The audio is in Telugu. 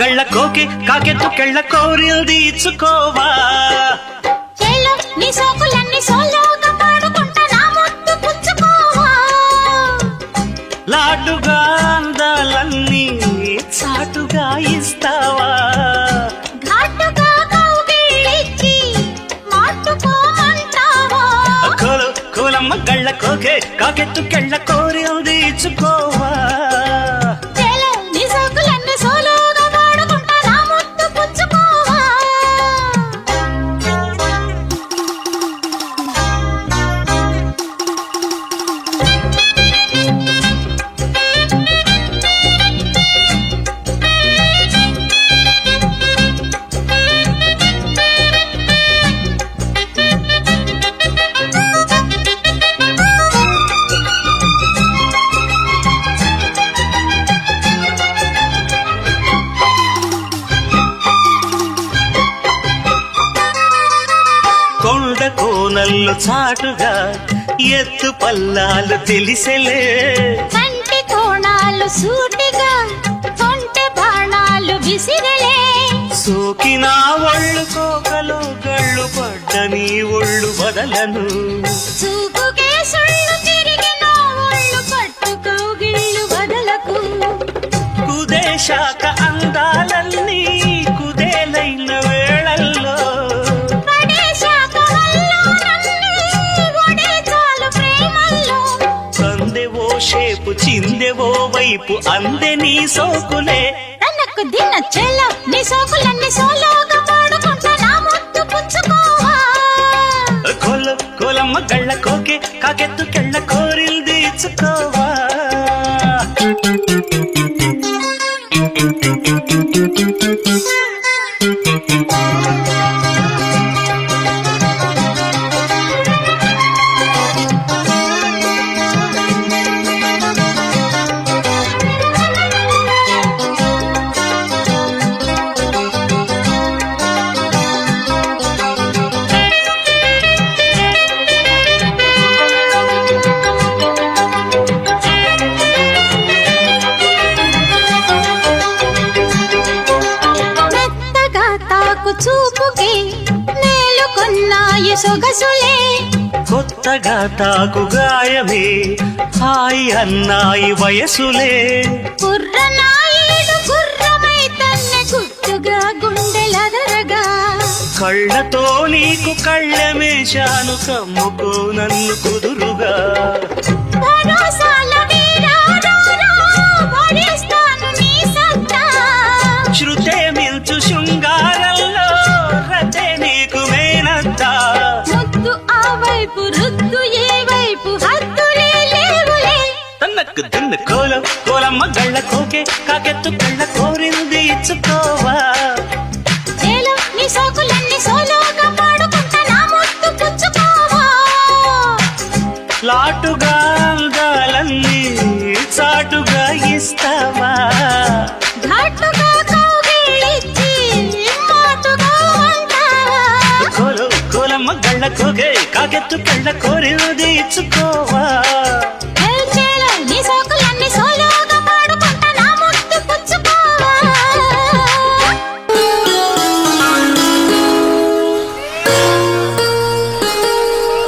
గళ్ళ కోకి కాకెత్తు కెళ్ళ కోరిల్ది ఇచ్చుకోవా నీ సోకులన్నీ సోలోగా పాడుకుంటా నా ముద్దు పుచ్చుకోవా లాటుగా అందాలన్నీ చాటుగా ఇస్తావా ఘాటుగా కౌగిలించి మాటుకోమంటావా కోలమ్మ గళ్ళ కోకే కాకెత్తు కెళ్ళ కోరిల్ది ఇచ్చుకోవా నీ సోకులన్నీ సోలోగా పాడుకుంటా నా ముద్దు పుచ్చుకోవా కొండ కోనల్లు చాటుగా ఎత్తు పల్లాలు తెలిసెలే కంటి కోణాలు సూటిగా కొంటె బాణాలు విసిరలే సోకినా ఒళ్ళు కోకలు గళ్ళు పడ్డ నీ ఒళ్ళు వదలను చూపుకే సుళ్ళు తిరిగిన ఒళ్ళు పట్టుకో గిళ్ళు వదలకు కుదేశాక అందాలన్నీ కుదేలైన వేళల్లో పడేశాక వల్లో నన్ను ఒడే చాలు ప్రేమల్లో సందెవో షేపు చిందెవో వైపు అందే నీ సోకులే తనకు దిన చెల్ల నీ సోకులన్నీ సోలోగా పాడుకుంటా నా ముద్దు పుచ్చుకోవా కోలమ్మ గళ్ళ కోకే కాకెత్తు కెళ్ళ కోరిల్ది ఇచ్చుకోవా మెత్తగా తాకు చూపుకి నేలుకొన్నాయి సొగసులే కొత్తగా తాకు గాయమే హాయి అన్నాయి వయసులే కుర్రనాయుడు గుర్రమై తన్నే గుట్టుగా గుండెలదరగా కళ్ళతో నీకు కళ్ళమేశాను కమ్ముకో నన్ను కుదురుగా భరోసాల వీరారారా, భరిస్తాను నీ సత్తా. శృతే మిల్చు శృంగారంలో రతే నీకు మేనత్తా ముద్దు ఆ వైపు రుద్దు ఏ వైపు హద్దులే లేవులే తన్నకు దిన్న కోలమ్మ గళ్ళ కోకే కాకెత్తు కళ్ళ కోరింది ఇచ్చుకోవా చేలో నీ సోకులన్నీ సోలోగా పాడుకుంటా నా ముద్దు పుచ్చుకోవా లాటుగా అందాలన్నీ చాటుగా ఇస్తావా ఘాటుగా కౌగిలించి మాటుగా అంటావా కోలమ్మ గళ్ళ కోకే కాకెత్తు కళ్ళ కోరింది ఇచ్చుకో